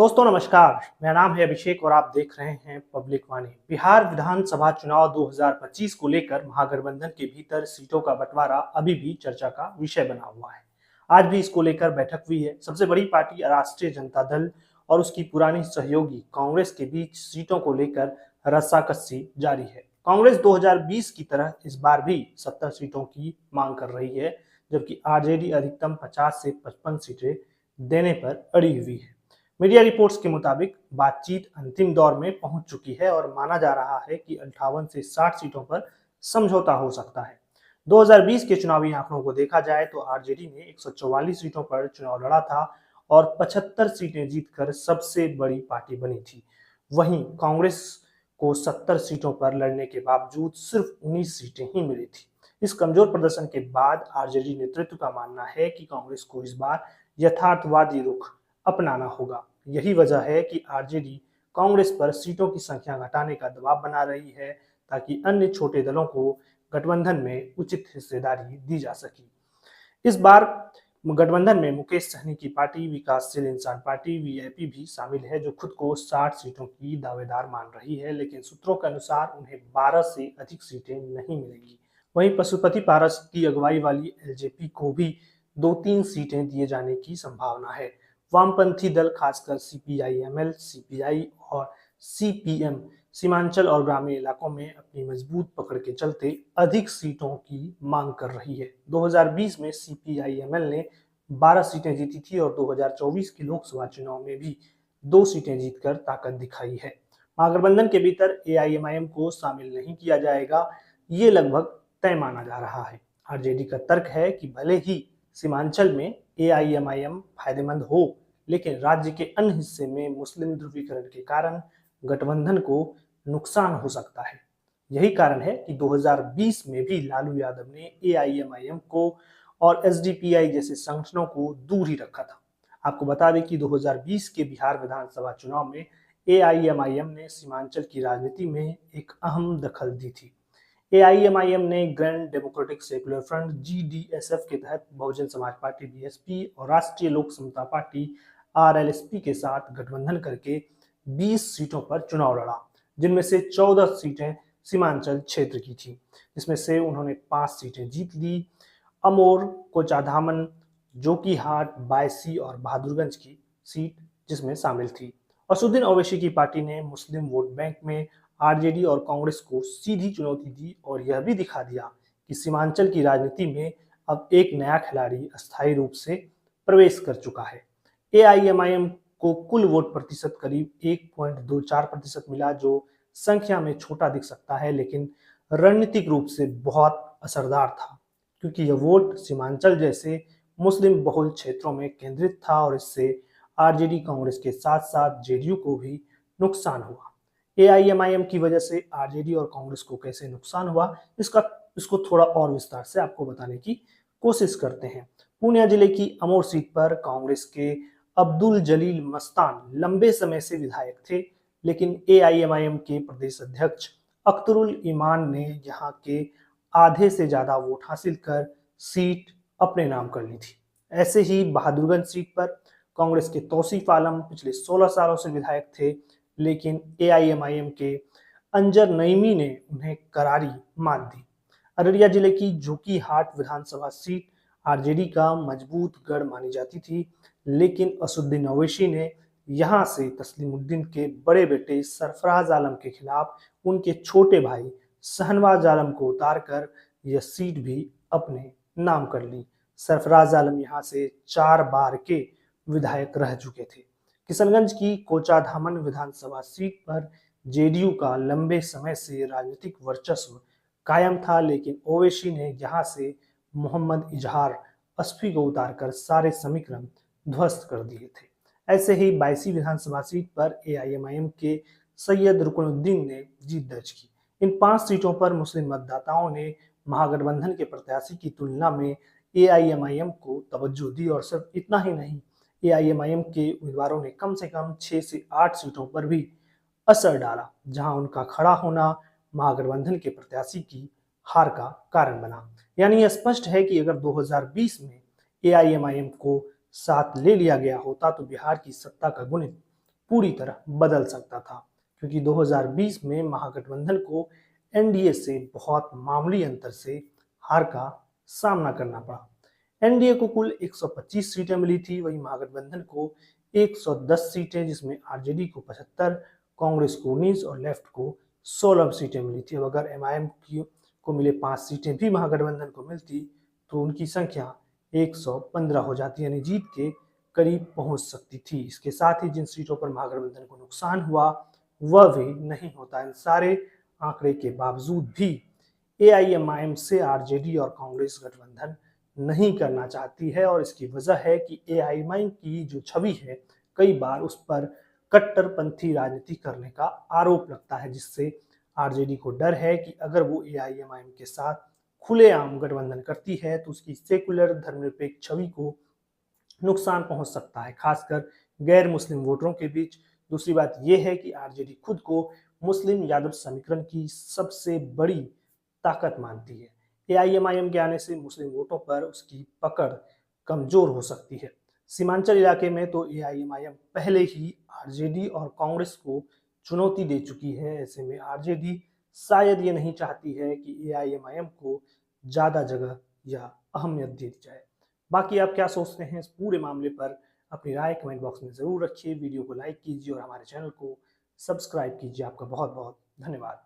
दोस्तों नमस्कार। मेरा नाम है अभिषेक और आप देख रहे हैं पब्लिक वाणी। बिहार विधानसभा चुनाव 2025 को लेकर महागठबंधन के भीतर सीटों का बंटवारा अभी भी चर्चा का विषय बना हुआ है। आज भी इसको लेकर बैठक हुई है। सबसे बड़ी पार्टी राष्ट्रीय जनता दल और उसकी पुरानी सहयोगी कांग्रेस के बीच सीटों को लेकर रस्साकसी जारी है। कांग्रेस 2020 की तरह इस बार भी 70 सीटों की मांग कर रही है, जबकि आरजेडी अधिकतम 50 से 55 सीटें देने पर अड़ी हुई है। मीडिया रिपोर्ट्स के मुताबिक बातचीत अंतिम दौर में पहुंच चुकी है और माना जा रहा है कि 58 से 60 सीटों पर समझौता हो सकता है। 2020 के चुनावी आंकड़ों को देखा जाए तो आरजेडी ने 144 सीटों पर चुनाव लड़ा था और 75 सीटें जीतकर सबसे बड़ी पार्टी बनी थी। वहीं कांग्रेस को 70 सीटों पर लड़ने के बावजूद सिर्फ 19 सीटें ही मिली थी। इस कमजोर प्रदर्शन के बाद आरजेडी नेतृत्व का मानना है कि कांग्रेस को इस बार यथार्थवादी रुख अपनाना होगा। यही वजह है कि आरजेडी कांग्रेस पर सीटों की संख्या घटाने का दबाव बना रही है, ताकि अन्य छोटे दलों को गठबंधन में उचित हिस्सेदारी दी जा सके। इस बार गठबंधन में मुकेश सहनी की पार्टी विकासशील इंसान पार्टी वीआईपी भी शामिल है, जो खुद को 60 सीटों की दावेदार मान रही है, लेकिन सूत्रों के अनुसार उन्हें 12 से अधिक सीटें नहीं मिलेंगी। वहीं पशुपति पारस की अगुवाई वाली एलजेपी को भी 2-3 सीटें दिए जाने की संभावना है। वामपंथी दल खासकर सीपीआई-एमएल, सीपीआई और सीपीएम सीमांचल और ग्रामीण इलाकों में अपनी मजबूत पकड़ के चलते अधिक सीटों की मांग कर रही है। 2020 में सीपीआई-एमएल ने 12 सीटें जीती थी और 2024 के लोकसभा चुनाव में भी 2 सीटें जीतकर ताकत दिखाई है। महागठबंधन के भीतर एआईएमआईएम को शामिल नहीं किया जाएगा, ये लगभग तय माना जा रहा है। आरजेडी का तर्क है कि भले ही सीमांचल में एआईएमआईएम फायदेमंद हो, लेकिन राज्य के अन्य हिस्से में मुस्लिम ध्रुवीकरण के कारण गठबंधन को नुकसान हो सकता है। यही कारण है कि 2020 में भी लालू यादव ने एआईएमआईएम को और एसडीपीआई जैसे संगठनों को दूर ही रखा था। आपको बता दें कि 2020 के बिहार विधानसभा चुनाव में एआईएमआईएम ने सीमांचल की राजनीति में एक अहम दखल दी थी। एआईएमआईएम ने grand democratic secular front GDSF के तहत बहुजन समाज पार्टी बीएसपी और राष्ट्रीय लोक समता पार्टी आरएलएसपी के साथ गठबंधन करके 20 सीटों पर चुनाव लड़ा, जिनमें से 14 सीटें सीमांचल क्षेत्र की थी, जिसमें से उन्होंने 5 सीटें जीत ली। अमोर, कोचाधामन, जोकीहाट, बायसी और बहादुरगंज की सीट जिसमें शामिल थी। असुद्दीन ओवैसी की पार्टी ने मुस्लिम वोट बैंक में आरजेडी और कांग्रेस को सीधी चुनौती दी और यह भी दिखा दिया कि सीमांचल की राजनीति में अब एक नया खिलाड़ी अस्थायी रूप से प्रवेश कर चुका है। एआईएमआईएम को कुल वोट प्रतिशत करीब 1.24% मिला, जो संख्या में छोटा दिख सकता है, लेकिन रणनीतिक रूप से बहुत असरदार था, क्योंकि यह वोट सीमांचल जैसे मुस्लिम बहुल क्षेत्रों में केंद्रित था और इससे आरजेडी कांग्रेस के साथ साथ जेडीयू को भी नुकसान हुआ। एआईएमआईएम की वजह से आरजेडी और कांग्रेस को कैसे नुकसान हुआ, इसको थोड़ा और विस्तार से आपको बताने की कोशिश करते हैं। पूर्णिया जिले की अमोर सीट पर कांग्रेस के अब्दुल जलील मस्तान लंबे समय से विधायक थे, लेकिन एआईएमआईएम के प्रदेश अध्यक्ष अख्तरुल ईमान ने यहां के आधे से ज्यादा वोट हासिल कर सीट अपने नाम कर ली थी। ऐसे ही बहादुरगंज सीट पर कांग्रेस के तौसीफ आलम पिछले 16 सालों से विधायक थे, लेकिन एआईएमआईएम के अंजर नईमी ने उन्हें करारी मान दी। अररिया जिले की जोकीहाट विधानसभा सीट आरजेडी का मजबूत गढ़ मानी जाती थी, लेकिन असुद्दीन ओवैसी ने यहां से तस्लीमुद्दीन के बड़े बेटे सरफराज आलम के खिलाफ उनके छोटे भाई शहनवाज आलम को उतारकर यह सीट भी अपने नाम कर ली। सरफराज आलम यहां से 4 बार के विधायक रह चुके थे। किशनगंज की कोचाधामन विधानसभा सीट पर जेडीयू का लंबे समय से राजनीतिक वर्चस्व कायम था, लेकिन ओवैसी ने यहां से मोहम्मद इजहार अस्फी को उतारकर सारे समीकरण ध्वस्त कर दिए थे। ऐसे ही बायसी विधानसभा सीट पर एआईएमआईएम के सैयद रुकनुद्दीन ने जीत दर्ज की। इन 5 सीटों पर मुस्लिम मतदाताओं ने महागठबंधन के प्रत्याशी की तुलना में एआईएमआईएम को तवज्जो दी और सिर्फ इतना ही नहीं, एआईएमआईएम के उम्मीदवारों ने कम से कम 6 से 8 सीटों पर भी असर डाला, जहां उनका खड़ा होना महागठबंधन के प्रत्याशी की हार का कारण बना। यानी यह स्पष्ट है कि अगर 2020 में एआईएमआईएम को साथ ले लिया गया होता तो बिहार की सत्ता का गणित पूरी तरह बदल सकता था, क्योंकि 2020 में महागठबंधन को एनडीए से बहुत मामूली अंतर से हार का सामना करना पड़ा। एनडीए को कुल 125 सीटें मिली थी, वहीं महागठबंधन को 110 सीटें, जिसमें आरजेडी को 75, कांग्रेस को 19 और लेफ्ट को 16 सीटें मिली थी। अब अगर एमआईएम को मिले 5 सीटें भी महागठबंधन को मिलती तो उनकी संख्या 115 हो जाती, यानी जीत के करीब पहुंच सकती थी। इसके साथ ही जिन सीटों पर महागठबंधन को नुकसान हुआ वह भी नहीं होता। इन सारे आंकड़े के बावजूद भी एआईएमआईएम से आरजेडी और कांग्रेस गठबंधन नहीं करना चाहती है, और इसकी वजह है कि एआईएमआईएम की जो छवि है, कई बार उस पर कट्टरपंथी राजनीति करने का आरोप लगता है, जिससे आरजेडी को डर है कि अगर वो एआईएमआईएम के साथ खुलेआम गठबंधन करती है तो उसकी सेकुलर धर्मनिरपेक्ष छवि को नुकसान पहुंच सकता है, खासकर गैर मुस्लिम वोटरों के बीच। दूसरी बात यह है कि आरजेडी खुद को मुस्लिम यादव समीकरण की सबसे बड़ी ताकत मानती है। एआईएमआईएम के आने से मुस्लिम वोटों पर उसकी पकड़ कमजोर हो सकती है। सीमांचल इलाके में तो एआईएमआईएम पहले ही आरजेडी और कांग्रेस को चुनौती दे चुकी है। ऐसे में आरजेडी शायद ये नहीं चाहती है कि एआईएमआईएम को ज्यादा जगह या अहमियत दे दी जाए। बाकी आप क्या सोचते हैं इस पूरे मामले पर? अपनी राय कमेंट बॉक्स में जरूर रखिए। वीडियो को लाइक कीजिए और हमारे चैनल को सब्सक्राइब कीजिए। आपका बहुत बहुत धन्यवाद।